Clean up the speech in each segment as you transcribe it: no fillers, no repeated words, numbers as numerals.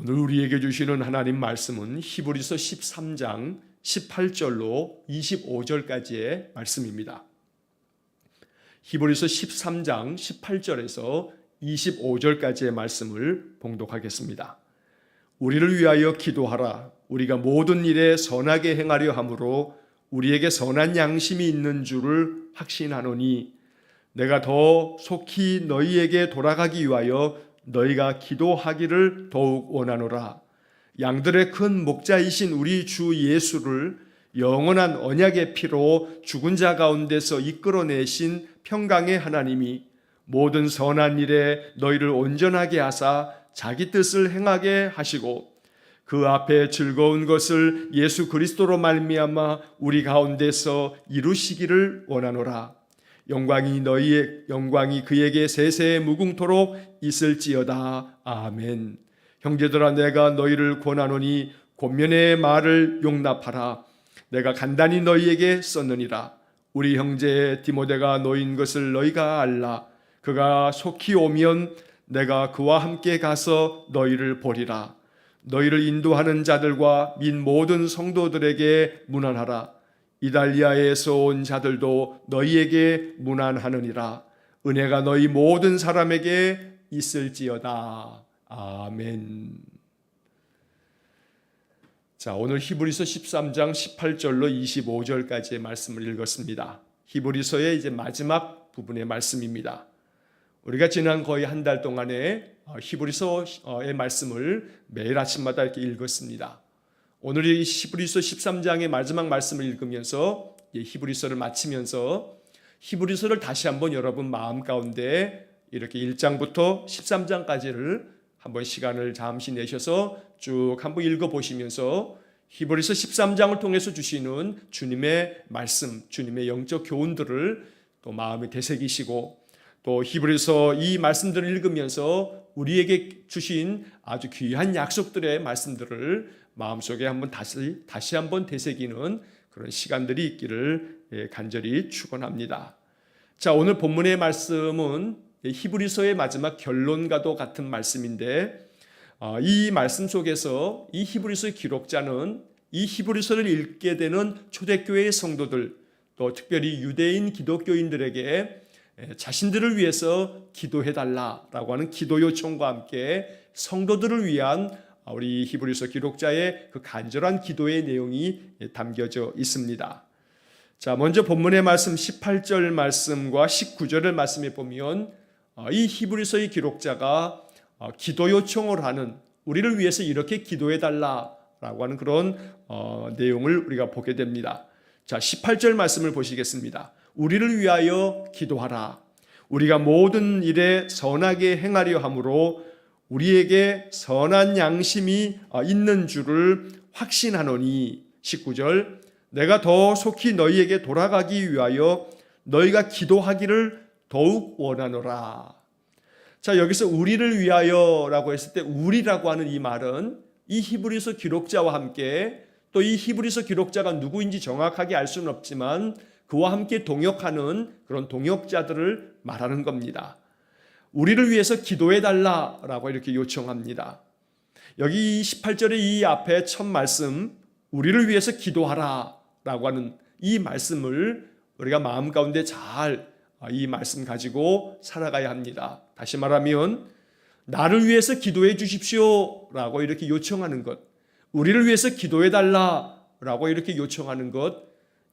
오늘 우리에게 주시는 하나님 말씀은 히브리서 13장 18절로 25절까지의 말씀입니다. 히브리서 13장 18절에서 25절까지의 말씀을 봉독하겠습니다. 우리를 위하여 기도하라. 우리가 모든 일에 선하게 행하려 함으로 우리에게 선한 양심이 있는 줄을 확신하노니 내가 더 속히 너희에게 돌아가기 위하여 너희가 기도하기를 더욱 원하노라. 양들의 큰 목자이신 우리 주 예수를 영원한 언약의 피로 죽은 자 가운데서 이끌어내신 평강의 하나님이 모든 선한 일에 너희를 온전하게 하사 자기 뜻을 행하게 하시고 그 앞에 즐거운 것을 예수 그리스도로 말미암아 우리 가운데서 이루시기를 원하노라. 영광이 그에게 세세 무궁토록 있을지어다. 아멘. 형제들아, 내가 너희를 권하노니 권면의 말을 용납하라. 내가 간단히 너희에게 썼느니라. 우리 형제 디모데가 너희인 것을 너희가 알라. 그가 속히 오면 내가 그와 함께 가서 너희를 보리라. 너희를 인도하는 자들과 및 모든 성도들에게 문안하라. 이달리아에서 온 자들도 너희에게 문안하느니라. 은혜가 너희 모든 사람에게 있을지어다. 아멘. 자, 오늘 히브리서 13장 18절로 25절까지의 말씀을 읽었습니다. 히브리서의 이제 마지막 부분의 말씀입니다. 우리가 지난 거의 한 달 동안에 히브리서의 말씀을 매일 아침마다 이렇게 읽었습니다. 오늘 이 히브리서 13장의 마지막 말씀을 읽으면서 히브리서를 마치면서 히브리서를 다시 한번 여러분 마음 가운데 이렇게 1장부터 13장까지를 한번 시간을 잠시 내셔서 쭉 한번 읽어보시면서 히브리서 13장을 통해서 주시는 주님의 말씀, 주님의 영적 교훈들을 또 마음에 되새기시고 또 히브리서 이 말씀들을 읽으면서 우리에게 주신 아주 귀한 약속들의 말씀들을 마음속에 한번 다시 한번 되새기는 그런 시간들이 있기를 간절히 축원합니다. 자, 오늘 본문의 말씀은 히브리서의 마지막 결론과도 같은 말씀인데 이 말씀 속에서 이 히브리서의 기록자는 이 히브리서를 읽게 되는 초대교회의 성도들 또 특별히 유대인 기독교인들에게 자신들을 위해서 기도해달라라고 하는 기도 요청과 함께 성도들을 위한 우리 히브리서 기록자의 그 간절한 기도의 내용이 담겨져 있습니다. 자, 먼저 본문의 말씀 18절 말씀과 19절의 말씀에 보면 이 히브리서의 기록자가 기도 요청을 하는 우리를 위해서 이렇게 기도해달라라고 하는 그런 내용을 우리가 보게 됩니다. 자, 18절 말씀을 보시겠습니다. 우리를 위하여 기도하라. 우리가 모든 일에 선하게 행하려 함으로 우리에게 선한 양심이 있는 줄을 확신하노니 19절 내가 더 속히 너희에게 돌아가기 위하여 너희가 기도하기를 더욱 원하노라. 자, 여기서 우리를 위하여라고 했을 때 우리라고 하는 이 말은 이 히브리서 기록자와 함께 또 이 히브리서 기록자가 누구인지 정확하게 알 수는 없지만 그와 함께 동역하는 그런 동역자들을 말하는 겁니다. 우리를 위해서 기도해달라라고 이렇게 요청합니다. 여기 18절의 이 앞에 첫 말씀 우리를 위해서 기도하라라고 하는 이 말씀을 우리가 마음 가운데 잘 이 말씀 가지고 살아가야 합니다. 다시 말하면 나를 위해서 기도해 주십시오라고 이렇게 요청하는 것, 우리를 위해서 기도해달라라고 이렇게 요청하는 것,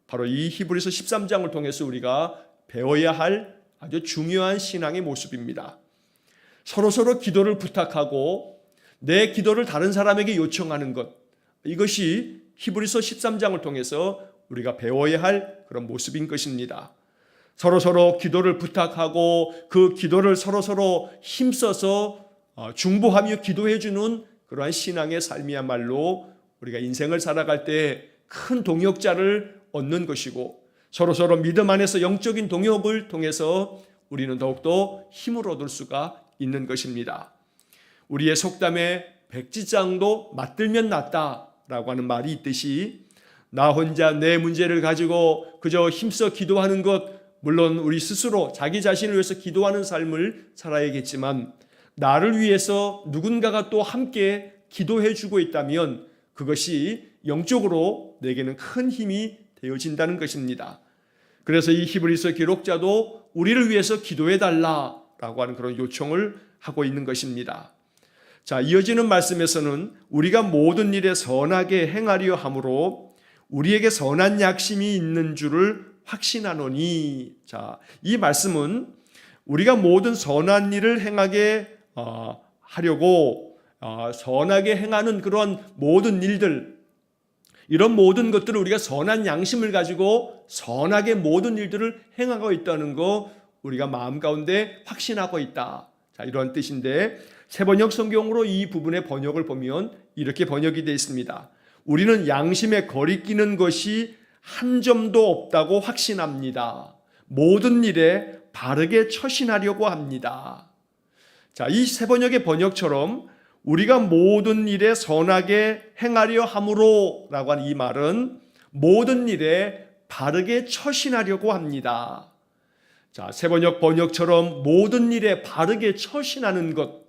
바로 이 히브리서 13장을 통해서 우리가 배워야 할 아주 중요한 신앙의 모습입니다. 서로 기도를 부탁하고 내 기도를 다른 사람에게 요청하는 것, 이것이 히브리서 13장을 통해서 우리가 배워야 할 그런 모습인 것입니다. 서로 기도를 부탁하고 그 기도를 서로 힘써서 중보하며 기도해주는 그러한 신앙의 삶이야말로 우리가 인생을 살아갈 때 큰 동역자를 얻는 것이고 서로 믿음 안에서 영적인 동역을 통해서 우리는 더욱더 힘을 얻을 수가 있는 것입니다. 우리의 속담에 백지장도 맞들면 낫다라고 하는 말이 있듯이 나 혼자 내 문제를 가지고 그저 힘써 기도하는 것, 물론 우리 스스로 자기 자신을 위해서 기도하는 삶을 살아야겠지만 나를 위해서 누군가가 또 함께 기도해 주고 있다면 그것이 영적으로 내게는 큰 힘이 되어진다는 것입니다. 그래서 이 히브리서 기록자도 우리를 위해서 기도해 달라라고 하는 그런 요청을 하고 있는 것입니다. 자, 이어지는 말씀에서는 우리가 모든 일에 선하게 행하려 함으로 우리에게 선한 약심이 있는 줄을 확신하노니. 자, 이 말씀은 우리가 모든 선한 일을 행하게 하려고 선하게 행하는 그런 모든 일들, 이런 모든 것들을 우리가 선한 양심을 가지고 선하게 모든 일들을 행하고 있다는 거 우리가 마음 가운데 확신하고 있다. 자, 이런 뜻인데 새번역 성경으로 이 부분의 번역을 보면 이렇게 번역이 되어 있습니다. 우리는 양심에 거리끼는 것이 한 점도 없다고 확신합니다. 모든 일에 바르게 처신하려고 합니다. 자, 이 새번역의 번역처럼 우리가 모든 일에 선하게 행하려 함으로 라고 하는 이 말은 모든 일에 바르게 처신하려고 합니다. 자, 새번역 번역처럼 모든 일에 바르게 처신하는 것,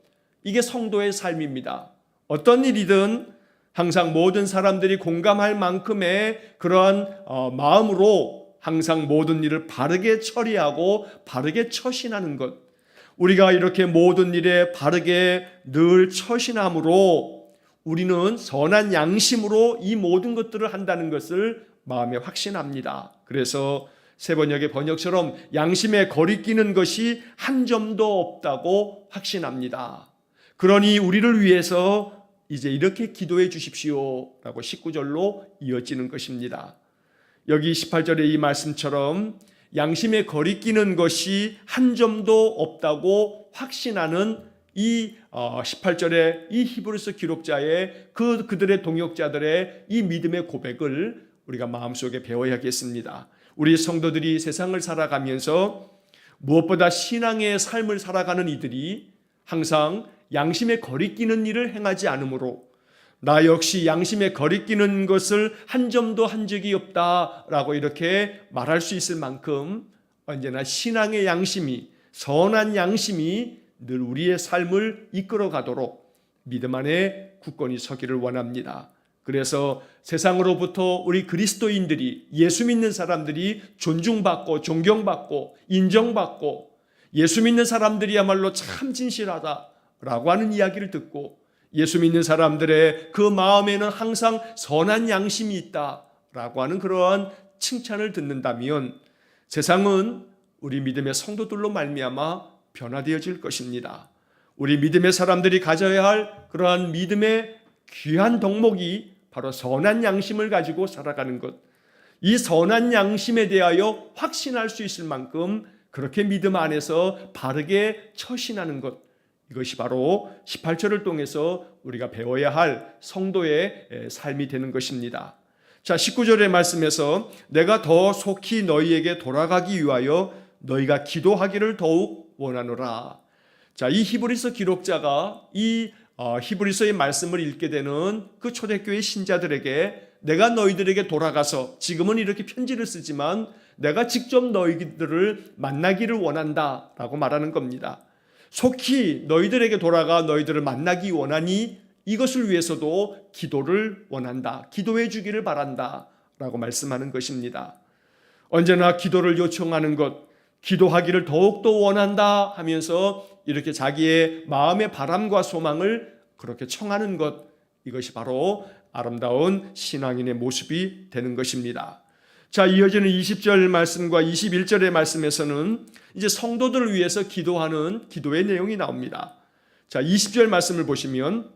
이게 성도의 삶입니다. 어떤 일이든 항상 모든 사람들이 공감할 만큼의 그러한 마음으로 항상 모든 일을 바르게 처리하고 바르게 처신하는 것, 우리가 이렇게 모든 일에 바르게 늘 처신함으로 우리는 선한 양심으로 이 모든 것들을 한다는 것을 마음에 확신합니다. 그래서 새번역의 번역처럼 양심에 거리끼는 것이 한 점도 없다고 확신합니다. 그러니 우리를 위해서 이제 이렇게 기도해 주십시오 라고 19절로 이어지는 것입니다. 여기 18절의 이 말씀처럼 양심에 거리끼는 것이 한 점도 없다고 확신하는 이 18절의 이 히브리서 기록자의 그들의 동역자들의 이 믿음의 고백을 우리가 마음속에 배워야겠습니다. 우리 성도들이 세상을 살아가면서 무엇보다 신앙의 삶을 살아가는 이들이 항상 양심에 거리끼는 일을 행하지 않으므로 나 역시 양심에 거리끼는 것을 한 점도 한 적이 없다라고 이렇게 말할 수 있을 만큼 언제나 신앙의 양심이, 선한 양심이 늘 우리의 삶을 이끌어 가도록 믿음 안에 굳건히 서기를 원합니다. 그래서 세상으로부터 우리 그리스도인들이, 예수 믿는 사람들이 존중받고 존경받고 인정받고 예수 믿는 사람들이야말로 참 진실하다라고 하는 이야기를 듣고 예수 믿는 사람들의 그 마음에는 항상 선한 양심이 있다라고 하는 그러한 칭찬을 듣는다면 세상은 우리 믿음의 성도들로 말미암아 변화되어질 것입니다. 우리 믿음의 사람들이 가져야 할 그러한 믿음의 귀한 덕목이 바로 선한 양심을 가지고 살아가는 것, 이 선한 양심에 대하여 확신할 수 있을 만큼 그렇게 믿음 안에서 바르게 처신하는 것, 이것이 바로 18절을 통해서 우리가 배워야 할 성도의 삶이 되는 것입니다. 자, 19절의 말씀에서 내가 더 속히 너희에게 돌아가기 위하여 너희가 기도하기를 더욱 원하노라. 자, 이 히브리서 기록자가 이 히브리서의 말씀을 읽게 되는 그 초대교회 신자들에게 내가 너희들에게 돌아가서, 지금은 이렇게 편지를 쓰지만 내가 직접 너희들을 만나기를 원한다 라고 말하는 겁니다. 속히 너희들에게 돌아가 너희들을 만나기 원하니 이것을 위해서도 기도를 원한다, 기도해 주기를 바란다 라고 말씀하는 것입니다. 언제나 기도를 요청하는 것, 기도하기를 더욱더 원한다 하면서 이렇게 자기의 마음의 바람과 소망을 그렇게 청하는 것, 이것이 바로 아름다운 신앙인의 모습이 되는 것입니다. 자, 이어지는 20절 말씀과 21절의 말씀에서는 이제 성도들을 위해서 기도하는 기도의 내용이 나옵니다. 자, 20절 말씀을 보시면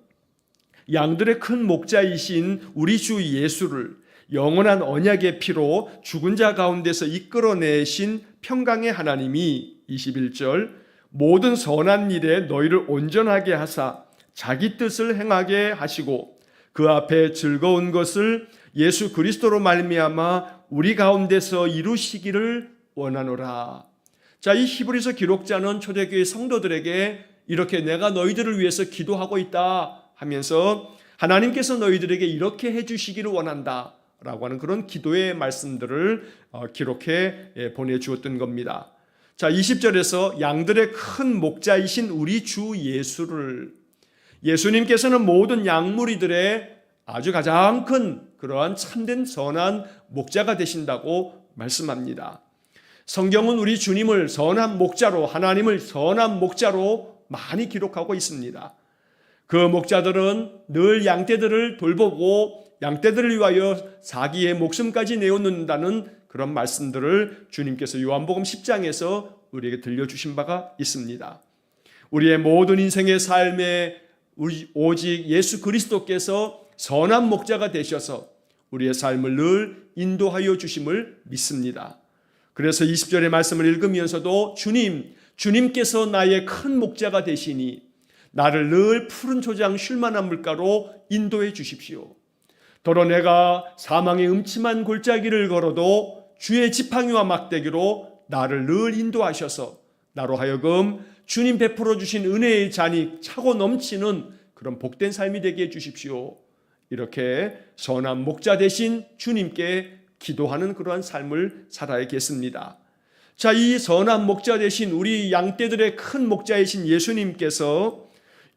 양들의 큰 목자이신 우리 주 예수를 영원한 언약의 피로 죽은 자 가운데서 이끌어내신 평강의 하나님이 21절 모든 선한 일에 너희를 온전하게 하사 자기 뜻을 행하게 하시고 그 앞에 즐거운 것을 예수 그리스도로 말미암아 우리 가운데서 이루시기를 원하노라. 자, 이 히브리서 기록자는 초대교회 성도들에게 이렇게 내가 너희들을 위해서 기도하고 있다 하면서 하나님께서 너희들에게 이렇게 해주시기를 원한다 라고 하는 그런 기도의 말씀들을 기록해 보내주었던 겁니다. 자, 20절에서 양들의 큰 목자이신 우리 주 예수를, 예수님께서는 모든 양무리들의 아주 가장 큰 그러한 참된 선한 목자가 되신다고 말씀합니다. 성경은 우리 주님을 선한 목자로, 하나님을 선한 목자로 많이 기록하고 있습니다. 그 목자들은 늘 양떼들을 돌보고 양떼들을 위하여 자기의 목숨까지 내어놓는다는 그런 말씀들을 주님께서 요한복음 10장에서 우리에게 들려주신 바가 있습니다. 우리의 모든 인생의 삶에 오직 예수 그리스도께서 선한 목자가 되셔서 우리의 삶을 늘 인도하여 주심을 믿습니다. 그래서 20절의 말씀을 읽으면서도 주님께서 나의 큰 목자가 되시니 나를 늘 푸른 초장 쉴만한 물가로 인도해 주십시오. 더러 내가 사망의 음침한 골짜기를 걸어도 주의 지팡이와 막대기로 나를 늘 인도하셔서 나로 하여금 주님 베풀어 주신 은혜의 잔이 차고 넘치는 그런 복된 삶이 되게 해 주십시오. 이렇게 선한 목자 되신 주님께 기도하는 그러한 삶을 살아야겠습니다. 자, 이 선한 목자 되신 우리 양떼들의 큰 목자이신 예수님께서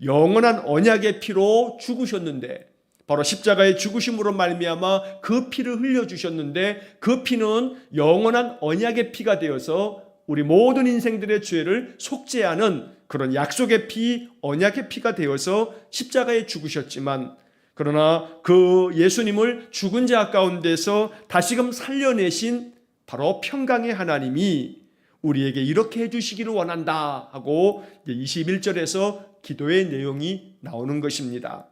영원한 언약의 피로 죽으셨는데, 바로 십자가의 죽으심으로 말미암아 그 피를 흘려주셨는데, 그 피는 영원한 언약의 피가 되어서 우리 모든 인생들의 죄를 속죄하는 그런 약속의 피, 언약의 피가 되어서 십자가에 죽으셨지만, 그러나 그 예수님을 죽은 자 가운데서 다시금 살려내신 바로 평강의 하나님이 우리에게 이렇게 해주시기를 원한다 하고 21절에서 기도의 내용이 나오는 것입니다.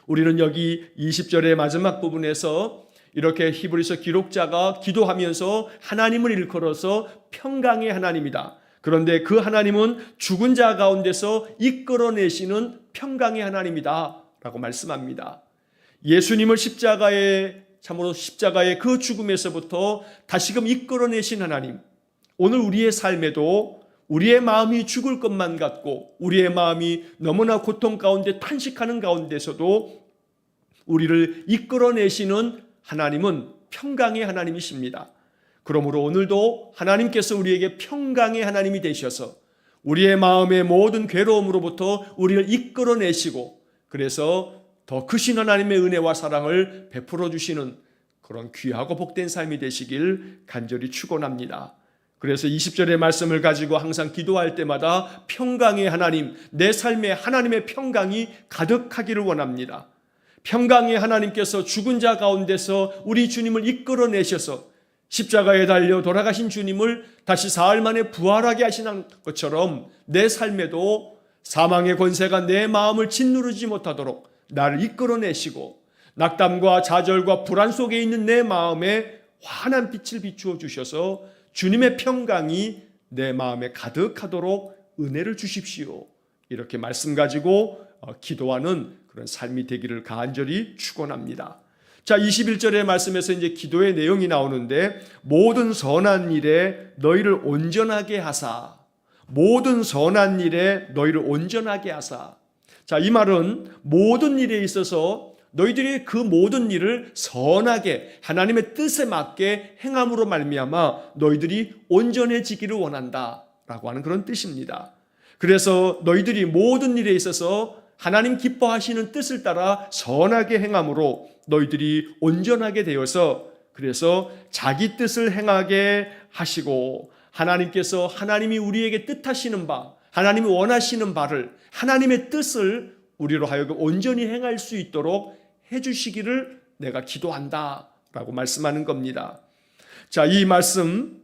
우리는 여기 20절의 마지막 부분에서 이렇게 히브리서 기록자가 기도하면서 하나님을 일컬어서 평강의 하나님이다. 그런데 그 하나님은 죽은 자 가운데서 이끌어내시는 평강의 하나님이다 라고 말씀합니다. 예수님을 참으로 십자가의 그 죽음에서부터 다시금 이끌어내신 하나님, 오늘 우리의 삶에도 우리의 마음이 죽을 것만 같고 우리의 마음이 너무나 고통 가운데 탄식하는 가운데서도 우리를 이끌어내시는 하나님은 평강의 하나님이십니다. 그러므로 오늘도 하나님께서 우리에게 평강의 하나님이 되셔서 우리의 마음의 모든 괴로움으로부터 우리를 이끌어내시고, 그래서 더 크신 하나님의 은혜와 사랑을 베풀어 주시는 그런 귀하고 복된 삶이 되시길 간절히 축원합니다. 그래서 20절의 말씀을 가지고 항상 기도할 때마다 평강의 하나님, 내 삶에 하나님의 평강이 가득하기를 원합니다. 평강의 하나님께서 죽은 자 가운데서 우리 주님을 이끌어내셔서 십자가에 달려 돌아가신 주님을 다시 사흘 만에 부활하게 하시는 것처럼 내 삶에도 사망의 권세가 내 마음을 짓누르지 못하도록 나를 이끌어내시고 낙담과 좌절과 불안 속에 있는 내 마음에 환한 빛을 비추어 주셔서 주님의 평강이 내 마음에 가득하도록 은혜를 주십시오. 이렇게 말씀 가지고 기도하는 그런 삶이 되기를 간절히 축원합니다. 자, 21절의 말씀에서 이제 기도의 내용이 나오는데, 모든 선한 일에 너희를 온전하게 하사, 모든 선한 일에 너희를 온전하게 하사. 자, 이 말은 모든 일에 있어서 너희들이 그 모든 일을 선하게 하나님의 뜻에 맞게 행함으로 말미암아 너희들이 온전해지기를 원한다라고 하는 그런 뜻입니다. 그래서 너희들이 모든 일에 있어서 하나님 기뻐하시는 뜻을 따라 선하게 행함으로 너희들이 온전하게 되어서, 그래서 자기 뜻을 행하게 하시고, 하나님께서 하나님이 우리에게 뜻하시는 바, 하나님이 원하시는 바를, 하나님의 뜻을 우리로 하여금 온전히 행할 수 있도록 해주시기를 내가 기도한다 라고 말씀하는 겁니다. 자, 이 말씀,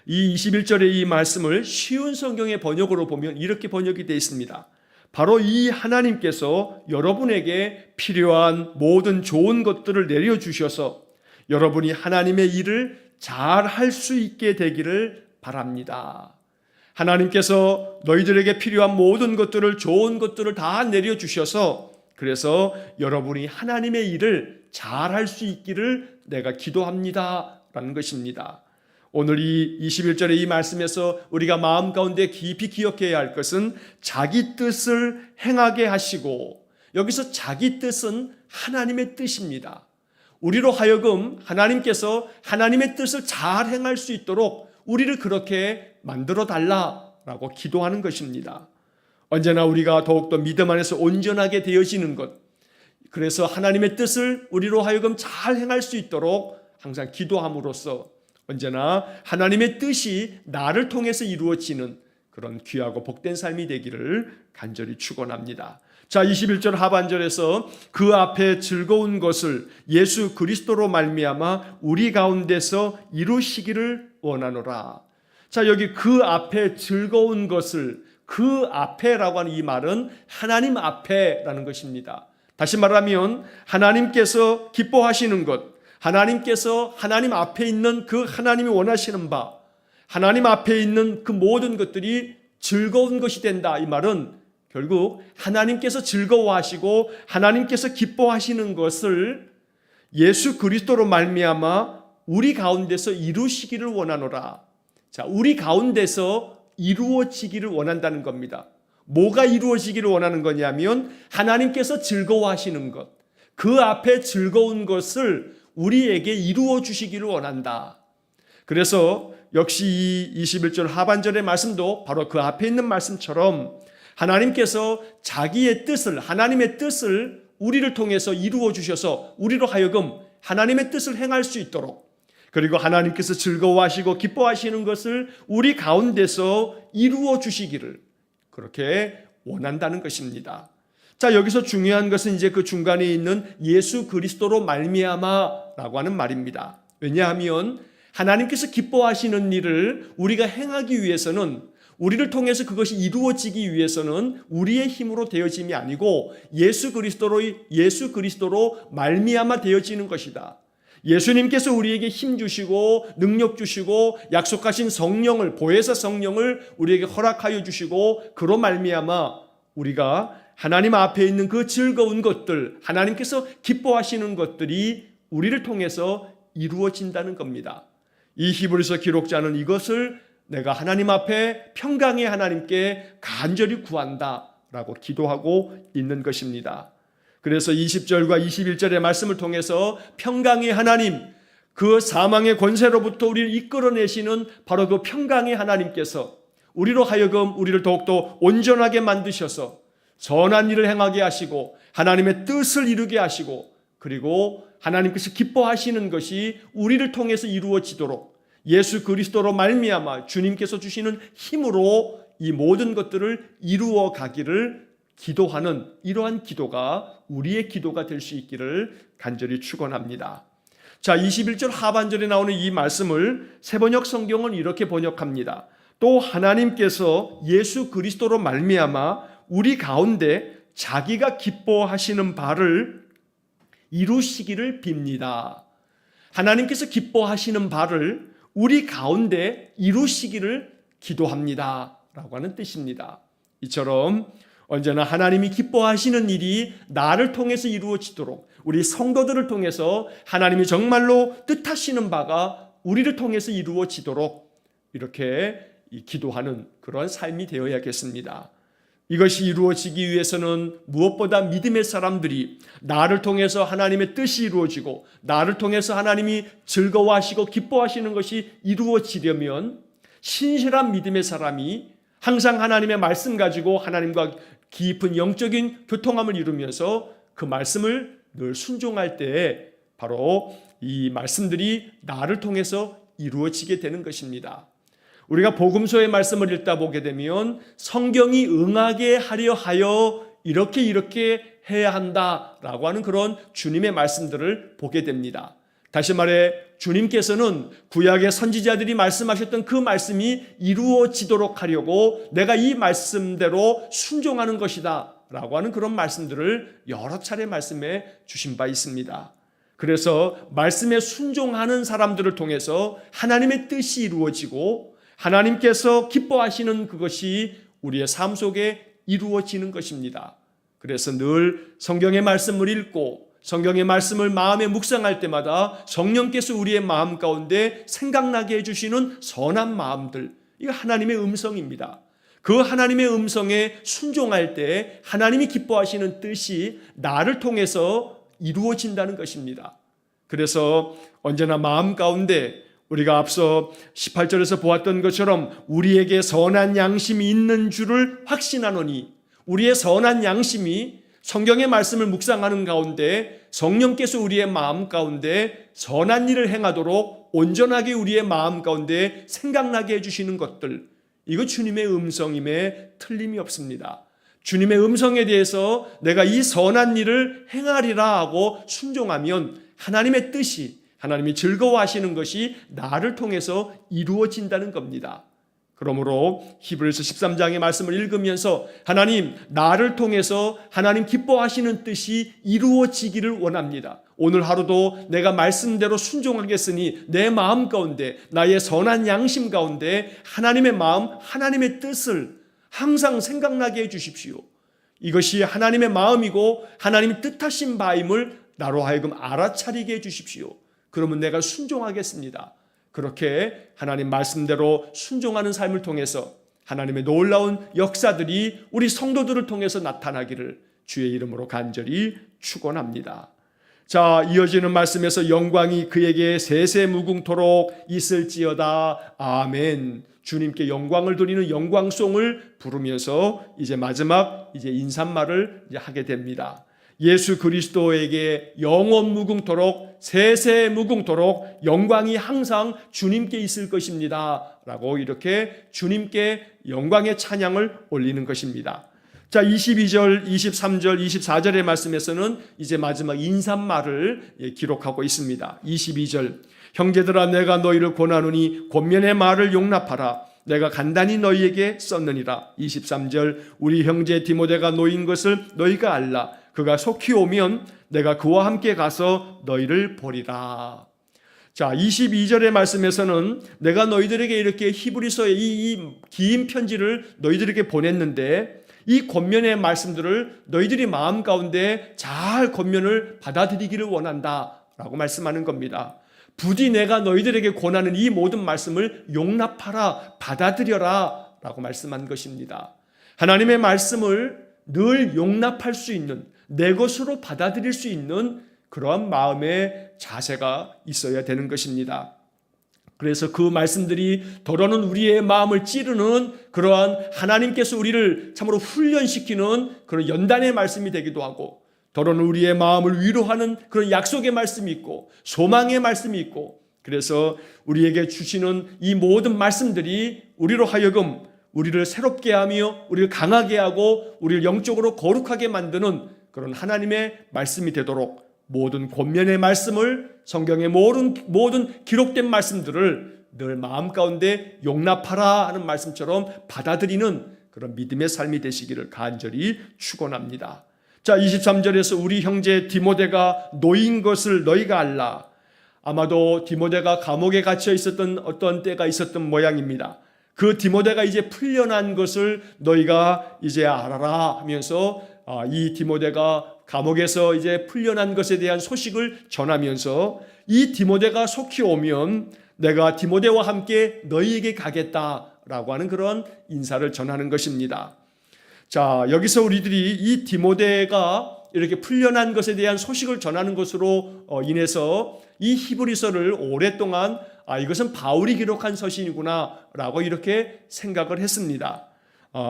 이 21절의 이 말씀을 쉬운 성경의 번역으로 보면 이렇게 번역이 되어 있습니다. 바로 이 하나님께서 여러분에게 필요한 모든 좋은 것들을 내려주셔서 여러분이 하나님의 일을 잘 할 수 있게 되기를 바랍니다. 하나님께서 너희들에게 필요한 모든 것들을, 좋은 것들을 다 내려주셔서 그래서 여러분이 하나님의 일을 잘 할 수 있기를 내가 기도합니다 라는 것입니다. 오늘 이 21절의 이 말씀에서 우리가 마음 가운데 깊이 기억해야 할 것은 자기 뜻을 행하게 하시고, 여기서 자기 뜻은 하나님의 뜻입니다. 우리로 하여금 하나님께서 하나님의 뜻을 잘 행할 수 있도록 우리를 그렇게 만들어 달라라고 기도하는 것입니다. 언제나 우리가 더욱더 믿음 안에서 온전하게 되어지는 것, 그래서 하나님의 뜻을 우리로 하여금 잘 행할 수 있도록 항상 기도함으로써 언제나 하나님의 뜻이 나를 통해서 이루어지는 그런 귀하고 복된 삶이 되기를 간절히 축원합니다. 자, 21절 하반절에서 그 앞에 즐거운 것을 예수 그리스도로 말미암아 우리 가운데서 이루시기를 원하노라. 자, 여기 그 앞에 즐거운 것을, 그 앞에라고 하는 이 말은 하나님 앞에라는 것입니다. 다시 말하면 하나님께서 기뻐하시는 것, 하나님께서 하나님 앞에 있는 그 하나님이 원하시는 바, 하나님 앞에 있는 그 모든 것들이 즐거운 것이 된다. 이 말은 결국 하나님께서 즐거워하시고 하나님께서 기뻐하시는 것을 예수 그리스도로 말미암아 우리 가운데서 이루시기를 원하노라. 자, 우리 가운데서 이루어지기를 원한다는 겁니다. 뭐가 이루어지기를 원하는 거냐면 하나님께서 즐거워하시는 것, 그 앞에 즐거운 것을 우리에게 이루어 주시기를 원한다. 그래서 역시 이 21절 하반절의 말씀도 바로 그 앞에 있는 말씀처럼 하나님께서 자기의 뜻을, 하나님의 뜻을 우리를 통해서 이루어 주셔서 우리로 하여금 하나님의 뜻을 행할 수 있도록, 그리고 하나님께서 즐거워하시고 기뻐하시는 것을 우리 가운데서 이루어 주시기를 그렇게 원한다는 것입니다. 자, 여기서 중요한 것은 이제 그 중간에 있는 예수 그리스도로 말미암아라고 하는 말입니다. 왜냐하면 하나님께서 기뻐하시는 일을 우리가 행하기 위해서는, 우리를 통해서 그것이 이루어지기 위해서는 우리의 힘으로 되어짐이 아니고 예수 그리스도로 말미암아 되어지는 것이다. 예수님께서 우리에게 힘 주시고 능력 주시고 약속하신 성령을, 보혜사 성령을 우리에게 허락하여 주시고 그로 말미암아 우리가 하나님 앞에 있는 그 즐거운 것들, 하나님께서 기뻐하시는 것들이 우리를 통해서 이루어진다는 겁니다. 이 히브리서 기록자는 이것을 내가 하나님 앞에 평강의 하나님께 간절히 구한다라고 기도하고 있는 것입니다. 그래서 20절과 21절의 말씀을 통해서 평강의 하나님, 그 사망의 권세로부터 우리를 이끌어내시는 바로 그 평강의 하나님께서 우리로 하여금 우리를 더욱더 온전하게 만드셔서 선한 일을 행하게 하시고 하나님의 뜻을 이루게 하시고, 그리고 하나님께서 기뻐하시는 것이 우리를 통해서 이루어지도록 예수 그리스도로 말미암아 주님께서 주시는 힘으로 이 모든 것들을 이루어 가기를 기도하는 이러한 기도가 우리의 기도가 될 수 있기를 간절히 축원합니다. 자, 21절 하반절에 나오는 이 말씀을 새번역 성경은 이렇게 번역합니다. 또 하나님께서 예수 그리스도로 말미암아 우리 가운데 자기가 기뻐하시는 바를 이루시기를 빕니다. 하나님께서 기뻐하시는 바를 우리 가운데 이루시기를 기도합니다 라고 하는 뜻입니다. 이처럼 언제나 하나님이 기뻐하시는 일이 나를 통해서 이루어지도록, 우리 성도들을 통해서 하나님이 정말로 뜻하시는 바가 우리를 통해서 이루어지도록 이렇게 기도하는 그런 삶이 되어야겠습니다. 이것이 이루어지기 위해서는 무엇보다 믿음의 사람들이 나를 통해서 하나님의 뜻이 이루어지고 나를 통해서 하나님이 즐거워하시고 기뻐하시는 것이 이루어지려면 신실한 믿음의 사람이 항상 하나님의 말씀 가지고 하나님과 깊은 영적인 교통함을 이루면서 그 말씀을 늘 순종할 때에 바로 이 말씀들이 나를 통해서 이루어지게 되는 것입니다. 우리가 복음서의 말씀을 읽다 보게 되면 성경이 응하게 하려 하여 이렇게 해야 한다라고 하는 그런 주님의 말씀들을 보게 됩니다. 다시 말해 주님께서는 구약의 선지자들이 말씀하셨던 그 말씀이 이루어지도록 하려고 내가 이 말씀대로 순종하는 것이다 라고 하는 그런 말씀들을 여러 차례 말씀해 주신 바 있습니다. 그래서 말씀에 순종하는 사람들을 통해서 하나님의 뜻이 이루어지고 하나님께서 기뻐하시는 그것이 우리의 삶 속에 이루어지는 것입니다. 그래서 늘 성경의 말씀을 읽고 성경의 말씀을 마음에 묵상할 때마다 성령께서 우리의 마음 가운데 생각나게 해주시는 선한 마음들, 이거 하나님의 음성입니다. 그 하나님의 음성에 순종할 때 하나님이 기뻐하시는 뜻이 나를 통해서 이루어진다는 것입니다. 그래서 언제나 마음 가운데 우리가 앞서 18절에서 보았던 것처럼 우리에게 선한 양심이 있는 줄을 확신하노니, 우리의 선한 양심이 성경의 말씀을 묵상하는 가운데 성령께서 우리의 마음 가운데 선한 일을 행하도록 온전하게 우리의 마음 가운데 생각나게 해주시는 것들, 이거 주님의 음성임에 틀림이 없습니다. 주님의 음성에 대해서 내가 이 선한 일을 행하리라 하고 순종하면 하나님의 뜻이, 하나님이 즐거워하시는 것이 나를 통해서 이루어진다는 겁니다. 그러므로 히브리서 13장의 말씀을 읽으면서 하나님, 나를 통해서 하나님 기뻐하시는 뜻이 이루어지기를 원합니다. 오늘 하루도 내가 말씀대로 순종하겠으니 내 마음 가운데, 나의 선한 양심 가운데 하나님의 마음, 하나님의 뜻을 항상 생각나게 해주십시오. 이것이 하나님의 마음이고 하나님이 뜻하신 바임을 나로 하여금 알아차리게 해주십시오. 그러면 내가 순종하겠습니다. 그렇게 하나님 말씀대로 순종하는 삶을 통해서 하나님의 놀라운 역사들이 우리 성도들을 통해서 나타나기를 주의 이름으로 간절히 축원합니다. 자, 이어지는 말씀에서 영광이 그에게 세세무궁토록 있을지어다. 아멘. 주님께 영광을 돌리는 영광송을 부르면서 이제 마지막 인사말을 하게 됩니다. 예수 그리스도에게 영원 무궁토록 세세무궁토록 영광이 항상 주님께 있을 것입니다 라고 이렇게 주님께 영광의 찬양을 올리는 것입니다. 자, 22절, 23절, 24절의 말씀에서는 이제 마지막 인사말을 기록하고 있습니다. 22절, 형제들아 내가 너희를 권하노니 권면의 말을 용납하라. 내가 간단히 너희에게 썼느니라. 23절, 우리 형제 디모데가 놓인 것을 너희가 알라. 그가 속히 오면 내가 그와 함께 가서 너희를 보리라. 자, 22절의 말씀에서는 내가 너희들에게 이렇게 히브리서의 이 긴 편지를 너희들에게 보냈는데 이 권면의 말씀들을 너희들이 마음 가운데 잘 권면을 받아들이기를 원한다 라고 말씀하는 겁니다. 부디 내가 너희들에게 권하는 이 모든 말씀을 용납하라, 받아들여라 라고 말씀한 것입니다. 하나님의 말씀을 늘 용납할 수 있는, 내 것으로 받아들일 수 있는 그러한 마음의 자세가 있어야 되는 것입니다. 그래서 그 말씀들이 더러는 우리의 마음을 찌르는 그러한 하나님께서 우리를 참으로 훈련시키는 그런 연단의 말씀이 되기도 하고, 더러는 우리의 마음을 위로하는 그런 약속의 말씀이 있고 소망의 말씀이 있고, 그래서 우리에게 주시는 이 모든 말씀들이 우리로 하여금 우리를 새롭게 하며 우리를 강하게 하고 우리를 영적으로 거룩하게 만드는 그런 하나님의 말씀이 되도록 모든 권면의 말씀을, 성경의 모든 기록된 말씀들을 늘 마음 가운데 용납하라 하는 말씀처럼 받아들이는 그런 믿음의 삶이 되시기를 간절히 축원합니다. 자, 23절에서 우리 형제 디모데가 놓인 것을 너희가 알라. 아마도 디모데가 감옥에 갇혀 있었던 어떤 때가 있었던 모양입니다. 그 디모데가 이제 풀려난 것을 너희가 이제 알아라 하면서 이 디모데가 감옥에서 이제 풀려난 것에 대한 소식을 전하면서 이 디모데가 속히 오면 내가 디모데와 함께 너희에게 가겠다라고 하는 그런 인사를 전하는 것입니다. 자, 여기서 우리들이 이 디모데가 이렇게 풀려난 것에 대한 소식을 전하는 것으로 인해서 이 히브리서를 오랫동안 이것은 바울이 기록한 서신이구나 라고 이렇게 생각을 했습니다.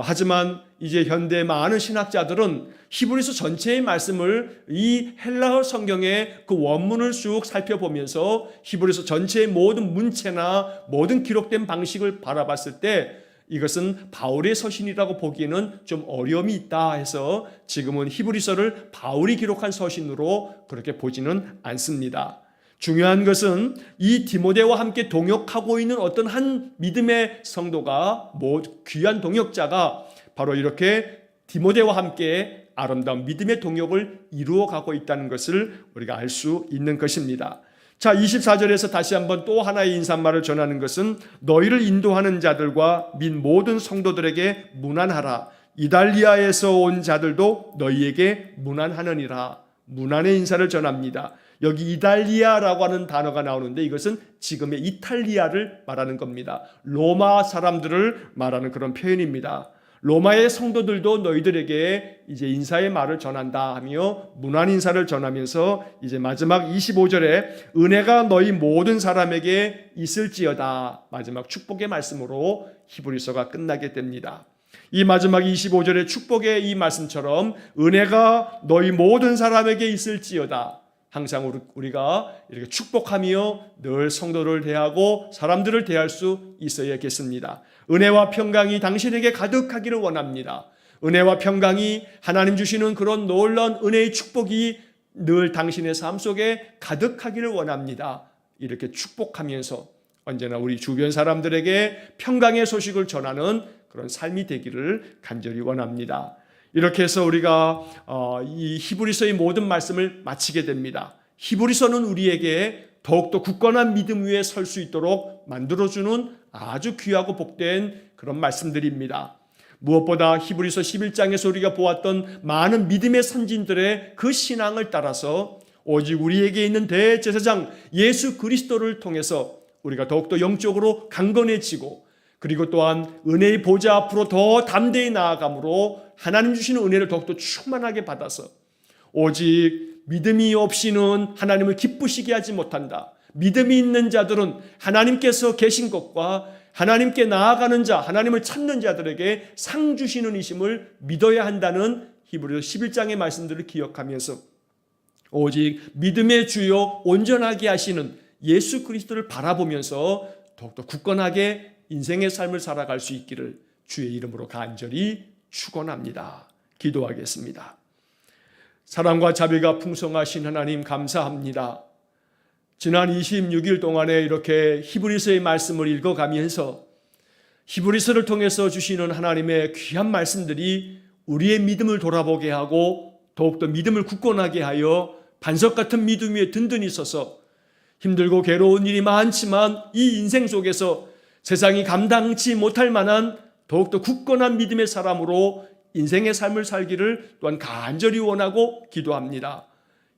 하지만 이제 현대 많은 신학자들은 히브리서 전체의 말씀을 이 헬라어 성경의 그 원문을 쭉 살펴보면서 히브리서 전체의 모든 문체나 모든 기록된 방식을 바라봤을 때 이것은 바울의 서신이라고 보기에는 좀 어려움이 있다 해서 지금은 히브리서를 바울이 기록한 서신으로 그렇게 보지는 않습니다. 중요한 것은 이 디모데와 함께 동역하고 있는 어떤 한 믿음의 성도가, 귀한 동역자가 바로 이렇게 디모데와 함께 아름다운 믿음의 동역을 이루어가고 있다는 것을 우리가 알 수 있는 것입니다. 자, 24절에서 다시 한번 또 하나의 인사말을 전하는 것은 너희를 인도하는 자들과 및 모든 성도들에게 문안하라. 이달리아에서 온 자들도 너희에게 문안하느니라. 문안의 인사를 전합니다. 여기 이달리아라고 하는 단어가 나오는데 이것은 지금의 이탈리아를 말하는 겁니다. 로마 사람들을 말하는 그런 표현입니다. 로마의 성도들도 너희들에게 이제 인사의 말을 전한다 하며 문안 인사를 전하면서 이제 마지막 25절에 은혜가 너희 모든 사람에게 있을지어다, 마지막 축복의 말씀으로 히브리서가 끝나게 됩니다. 이 마지막 25절의 축복의 이 말씀처럼 은혜가 너희 모든 사람에게 있을지어다. 항상 우리가 이렇게 축복하며 늘 성도를 대하고 사람들을 대할 수 있어야겠습니다. 은혜와 평강이 당신에게 가득하기를 원합니다. 은혜와 평강이 하나님 주시는 그런 놀라운 은혜의 축복이 늘 당신의 삶 속에 가득하기를 원합니다. 이렇게 축복하면서 언제나 우리 주변 사람들에게 평강의 소식을 전하는 그런 삶이 되기를 간절히 원합니다. 이렇게 해서 우리가 이 히브리서의 모든 말씀을 마치게 됩니다. 히브리서는 우리에게 더욱더 굳건한 믿음 위에 설 수 있도록 만들어주는 아주 귀하고 복된 그런 말씀들입니다. 무엇보다 히브리서 11장에서 우리가 보았던 많은 믿음의 선진들의 그 신앙을 따라서 오직 우리에게 있는 대제사장 예수 그리스도를 통해서 우리가 더욱더 영적으로 강건해지고 그리고 또한 은혜의 보좌 앞으로 더 담대히 나아감으로 하나님 주시는 은혜를 더욱더 충만하게 받아서 오직 믿음이 없이는 하나님을 기쁘시게 하지 못한다. 믿음이 있는 자들은 하나님께서 계신 것과 하나님께 나아가는 자, 하나님을 찾는 자들에게 상 주시는 이심을 믿어야 한다는 히브리서 11장의 말씀들을 기억하면서 오직 믿음의 주요 온전하게 하시는 예수 그리스도를 바라보면서 더욱더 굳건하게 인생의 삶을 살아갈 수 있기를 주의 이름으로 간절히 축원합니다. 기도하겠습니다. 사랑과 자비가 풍성하신 하나님 감사합니다. 지난 26일 동안에 이렇게 히브리서의 말씀을 읽어가면서 히브리서를 통해서 주시는 하나님의 귀한 말씀들이 우리의 믿음을 돌아보게 하고 더욱더 믿음을 굳건하게 하여 반석 같은 믿음 위에 든든히 서서 힘들고 괴로운 일이 많지만 이 인생 속에서 세상이 감당치 못할 만한 더욱더 굳건한 믿음의 사람으로 인생의 삶을 살기를 또한 간절히 원하고 기도합니다.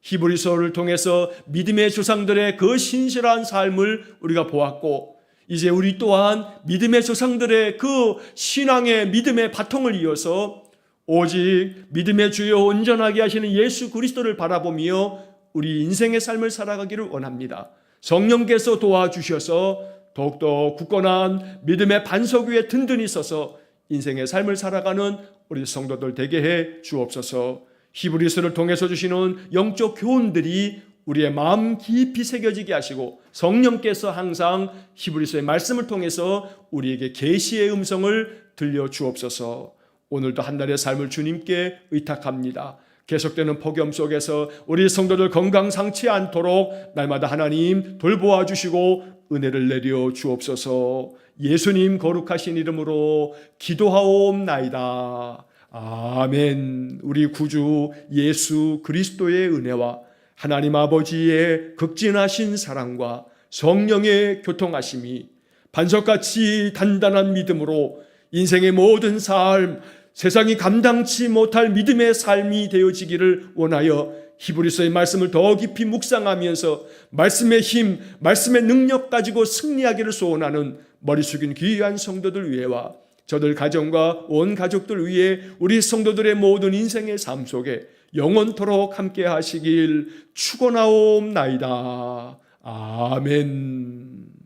히브리서를 통해서 믿음의 조상들의 그 신실한 삶을 우리가 보았고 이제 우리 또한 믿음의 조상들의 그 신앙의 믿음의 바통을 이어서 오직 믿음의 주요 온전하게 하시는 예수 그리스도를 바라보며 우리 인생의 삶을 살아가기를 원합니다. 성령께서 도와주셔서 더욱더 굳건한 믿음의 반석 위에 든든히 서서 인생의 삶을 살아가는 우리 성도들 되게 해 주옵소서. 히브리서를 통해서 주시는 영적 교훈들이 우리의 마음 깊이 새겨지게 하시고 성령께서 항상 히브리서의 말씀을 통해서 우리에게 계시의 음성을 들려주옵소서. 오늘도 한 달의 삶을 주님께 의탁합니다. 계속되는 폭염 속에서 우리 성도들 건강 상치 않도록 날마다 하나님 돌보아 주시고 은혜를 내려 주옵소서. 예수님 거룩하신 이름으로 기도하옵나이다. 아멘. 우리 구주 예수 그리스도의 은혜와 하나님 아버지의 극진하신 사랑과 성령의 교통하심이 반석같이 단단한 믿음으로 인생의 모든 삶, 세상이 감당치 못할 믿음의 삶이 되어지기를 원하여 히브리서의 말씀을 더 깊이 묵상하면서 말씀의 힘, 말씀의 능력 가지고 승리하기를 소원하는 머리 숙인 귀한 성도들 위해와 저들 가정과 온 가족들 위해 우리 성도들의 모든 인생의 삶 속에 영원토록 함께 하시길 축원하옵나이다. 아멘.